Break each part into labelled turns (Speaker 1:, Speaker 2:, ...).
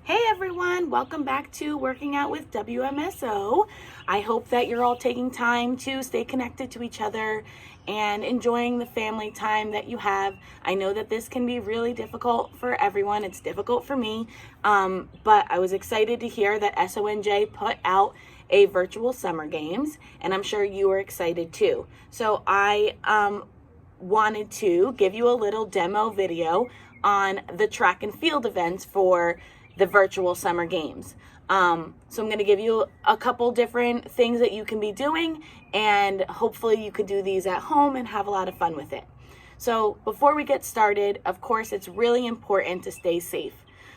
Speaker 1: Hey everyone, welcome back to Working Out with WMSO. I hope that you're all taking time to stay connected to each other and enjoying the family time that you have. I know that this can be really difficult for everyone. It's difficult for me, but I was excited to hear that SONJ put out a virtual summer games, and I'm sure you were excited too. So I wanted to give you a little demo video on the track and field events for the virtual summer games. So I'm going to give you a couple different things that you can be doing, and hopefully you could do these at home and have a lot of fun with it. So before we get started, of course, it's really important to stay safe.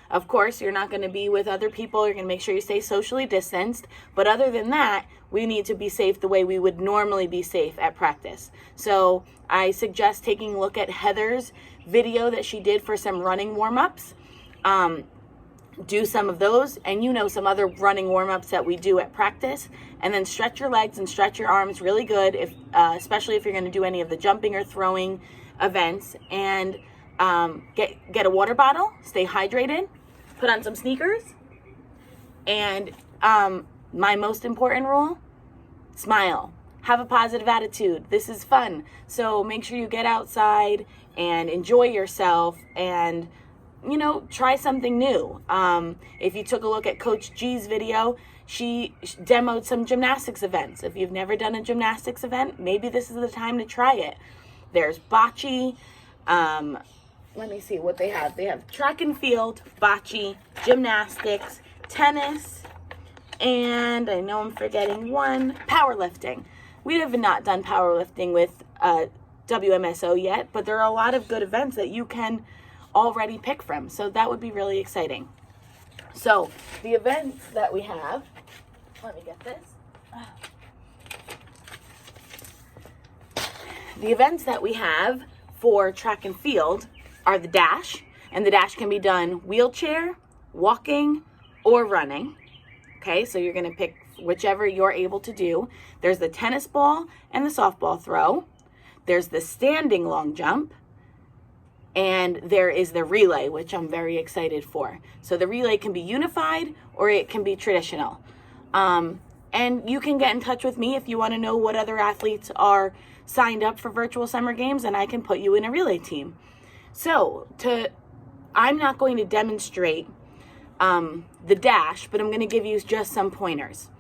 Speaker 1: Of course, you're not going to be with other people. You're going to make sure you stay socially distanced. But other than that, we need to be safe the way we would normally be safe at practice. So I suggest taking a look at Heather's video that she did for some running warm-ups. Do some of those, and some other running warm-ups that we do at practice, and then stretch your legs and stretch your arms really good, if especially if you're going to do any of the jumping or throwing events. And get a water bottle, stay hydrated, put on some sneakers, and my most important rule: smile, have a positive attitude. This is fun, so make sure you get outside and enjoy yourself, and try something new. If you took a look at Coach G's video, she demoed some gymnastics events. If you've never done a gymnastics event, maybe this is the time to try it. There's bocce. Let me see what they have. They have track and field, bocce, gymnastics, tennis, and I know I'm forgetting one, powerlifting. We have not done powerlifting with WMSO yet, but there are a lot of good events that you can already pick from, so that would be really exciting. So the events that we have, let me get this. The events that we have for track and field are the dash, and the dash can be done wheelchair, walking, or running. Okay, so you're going to pick whichever you're able to do. There's the tennis ball and the softball throw. There's the standing long jump. And there is the relay, which I'm very excited for. So the relay can be unified or it can be traditional. And you can get in touch with me if you want to know what other athletes are signed up for virtual summer games, and I can put you in a relay team. So I'm not going to demonstrate the dash, but I'm going to give you just some pointers.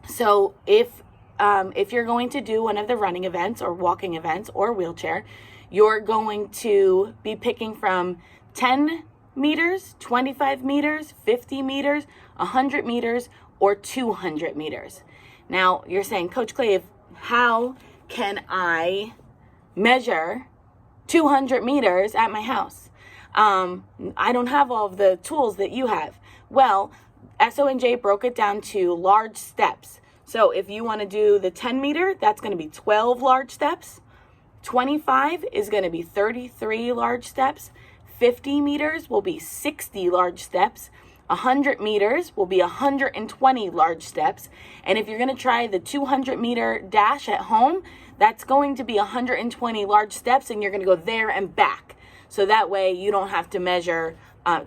Speaker 1: So if you're going to do one of the running events or walking events or wheelchair, you're going to be picking from 10 meters, 25 meters, 50 meters, 100 meters, or 200 meters. Now, you're saying, Coach Clave, how can I measure 200 meters at my house? I don't have all of the tools that you have. Well, SONJ broke it down to large steps. So if you want to do the 10 meter, that's going to be 12 large steps. 25 is going to be 33 large steps. 50 meters will be 60 large steps. 100 meters will be 120 large steps. And if you're going to try the 200 meter dash at home, that's going to be 120 large steps, and you're going to go there and back. So that way you don't have to measure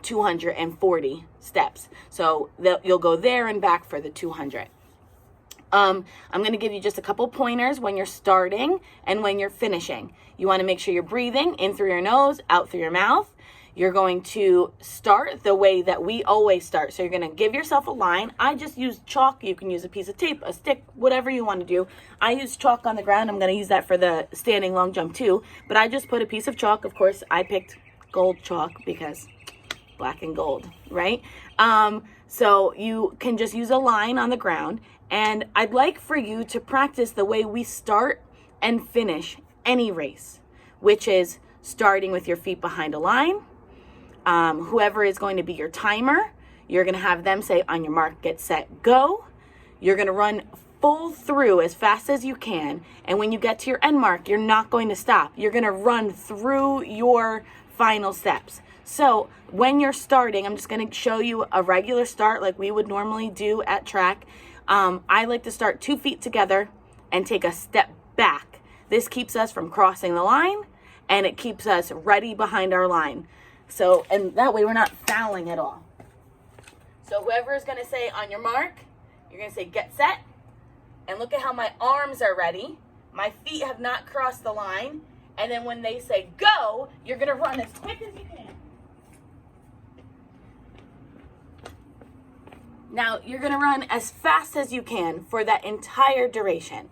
Speaker 1: 240 steps. So you'll go there and back for the 200. I'm going to give you just a couple pointers when you're starting and when you're finishing. You want to make sure you're breathing in through your nose, out through your mouth. You're going to start the way that we always start. So you're going to give yourself a line. I just use chalk. You can use a piece of tape, a stick, whatever you want to do. I use chalk on the ground. I'm going to use that for the standing long jump too. But I just put a piece of chalk. Of course, I picked gold chalk because black and gold, right? So you can just use a line on the ground. And I'd like for you to practice the way we start and finish any race, which is starting with your feet behind a line. Whoever is going to be your timer, you're going to have them say, on your mark, get set, go. You're going to run full through as fast as you can. And when you get to your end mark, you're not going to stop. You're going to run through your final steps. So when you're starting, I'm just going to show you a regular start like we would normally do at track. I like to start 2 feet together and take a step back. This keeps us from crossing the line, and it keeps us ready behind our line. So, and that way we're not fouling at all. So whoever is going to say on your mark, you're going to say get set. And look at how my arms are ready. My feet have not crossed the line. And then when they say go, you're going to run as quick as you can. Now, you're going to run as fast as you can for that entire duration.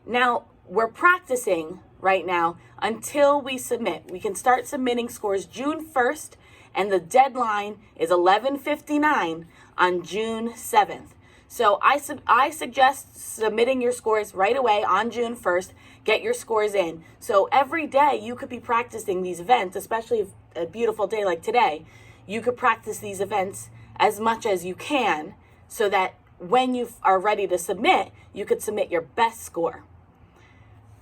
Speaker 1: Now, we're practicing right now until we submit. We can start submitting scores June 1st, and the deadline is 11:59 on June 7th. So I suggest submitting your scores right away on June 1st. Get your scores in. So every day you could be practicing these events, especially a beautiful day like today. You could practice these events as much as you can so that when you are ready to submit, you could submit your best score.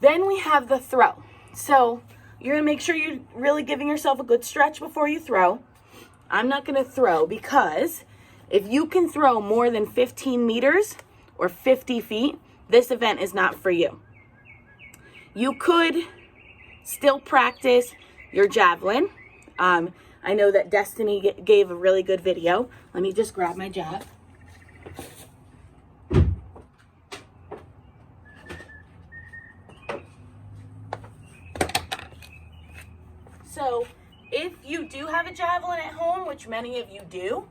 Speaker 1: Then we have the throw. So you're going to make sure you're really giving yourself a good stretch before you throw. I'm not going to throw because if you can throw more than 15 meters or 50 feet, this event is not for you. You could still practice your javelin. I know that Destiny gave a really good video. Let me just grab my jav. So if you do have a javelin at home, which many of you do,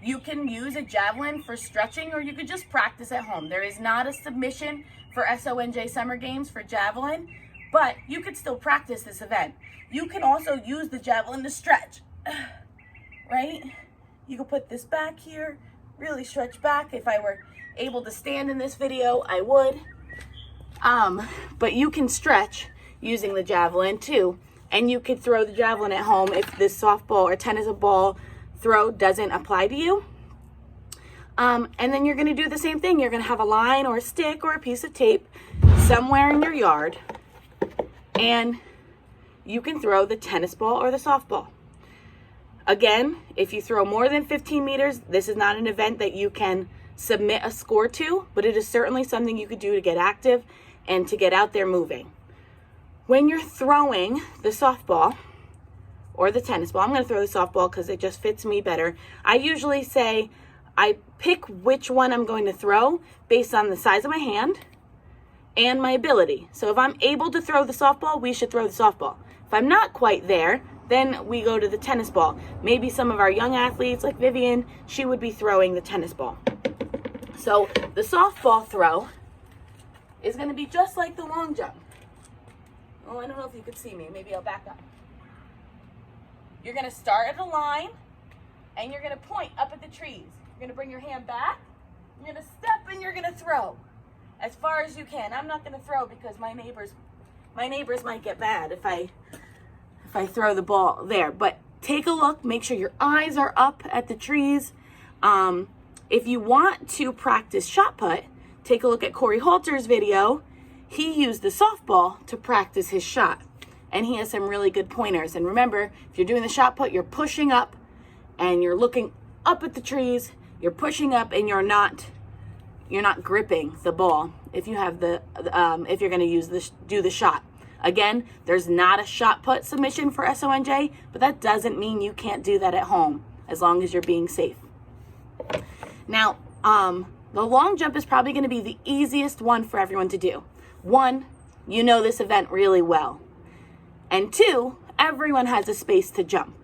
Speaker 1: you can use a javelin for stretching, or you could just practice at home. There is not a submission for SONJ Summer Games for javelin, but you could still practice this event. You can also use the javelin to stretch, right? You can put this back here, really stretch back. If I were able to stand in this video, I would. But you can stretch using the javelin too, and you could throw the javelin at home if this softball or tennis ball throw doesn't apply to you. And then you're going to do the same thing. You're going to have a line or a stick or a piece of tape somewhere in your yard, and you can throw the tennis ball or the softball. Again, if you throw more than 15 meters, this is not an event that you can submit a score to, but it is certainly something you could do to get active and to get out there moving. When you're throwing the softball or the tennis ball, I'm going to throw the softball because it just fits me better. I usually say I pick which one I'm going to throw based on the size of my hand and my ability. So if I'm able to throw the softball, we should throw the softball. If I'm not quite there, then we go to the tennis ball. Maybe some of our young athletes like Vivian, she would be throwing the tennis ball. So the softball throw is going to be just like the long jump. Oh, I don't know if you could see me. Maybe I'll back up. You're going to start at a line, and you're going to point up at the trees. You're going to bring your hand back. You're going to step, and you're going to throw as far as you can. I'm not going to throw because my neighbors might get mad if I throw the ball there. But take a look. Make sure your eyes are up at the trees. If you want to practice shot put, take a look at Corey Halter's video. He used the softball to practice his shot, and he has some really good pointers. And remember, if you're doing the shot put, you're pushing up and you're looking up at the trees. You're pushing up and you're not gripping the ball if you have if you're going to do the shot. Again, there's not a shot put submission for SONJ, but that doesn't mean you can't do that at home as long as you're being safe. Now, the long jump is probably going to be the easiest one for everyone to do. One, you know this event really well. And two, everyone has a space to jump.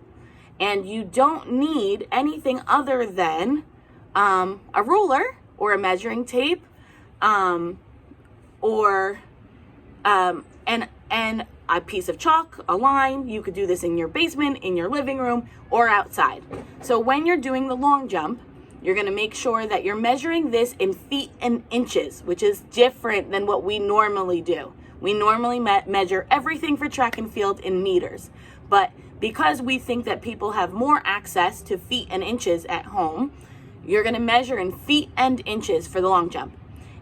Speaker 1: And you don't need anything other than a ruler or a measuring tape and a piece of chalk, a line. You could do this in your basement, in your living room, or outside. So when you're doing the long jump, you're going to make sure that you're measuring this in feet and inches, which is different than what we normally do. We normally measure everything for track and field in meters. But because we think that people have more access to feet and inches at home, you're going to measure in feet and inches for the long jump.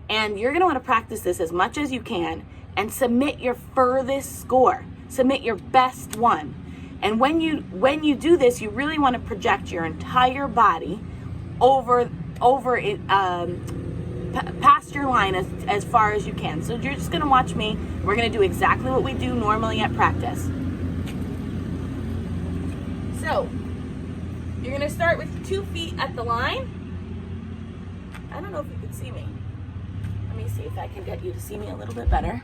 Speaker 1: And you're going to want to practice this as much as you can and submit your furthest score. Submit your best one. And when you do this, you really want to project your entire body over it, past your line as far as you can. So you're just going to watch me. We're going to do exactly what we do normally at practice. So You're gonna start with 2 feet at the line. I don't know if you can see me. Let me see if I can get you to see me a little bit better.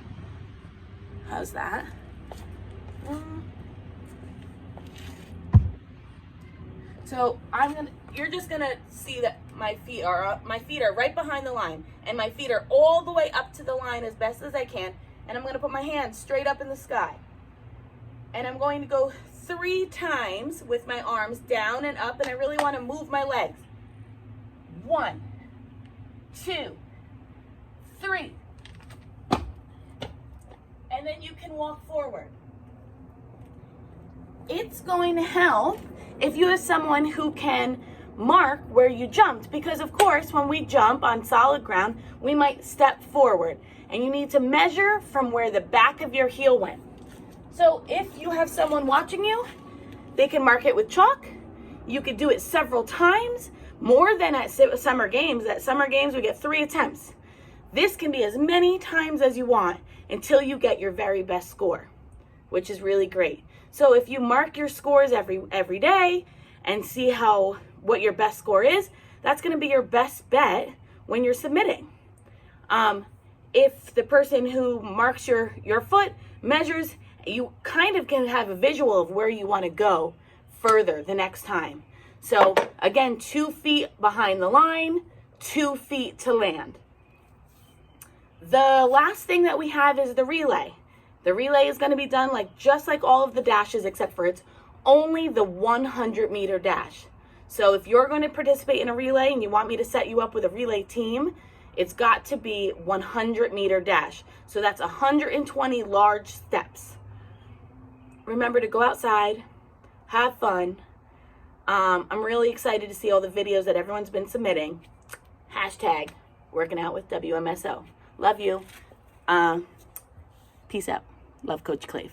Speaker 1: How's that? So you're just gonna see that my feet are right behind the line, and my feet are all the way up to the line as best as I can, and I'm gonna put my hands straight up in the sky. And I'm going to go 3 times with my arms down and up, and I really wanna move my legs. 1, 2, 3. And then you can walk forward. It's going to help if you have someone who can mark where you jumped, because of course when we jump on solid ground, we might step forward, and you need to measure from where the back of your heel went. So if you have someone watching you, they can mark it with chalk. You could do it several times, more than at summer games. At summer games, we get 3 attempts. This can be as many times as you want until you get your very best score, which is really great. So if you mark your scores every day and see what your best score is, that's going to be your best bet when you're submitting. If the person who marks your foot measures, you kind of can have a visual of where you want to go further the next time. So again, 2 feet behind the line, 2 feet to land. The last thing that we have is the relay. The relay is going to be done just like all of the dashes, except for it's only the 100-meter dash. So if you're going to participate in a relay and you want me to set you up with a relay team, it's got to be 100-meter dash. So that's 120 large steps. Remember to go outside, have fun. I'm really excited to see all the videos that everyone's been submitting. Hashtag working out with WMSO. Love you. Peace out. Love, Coach Clave.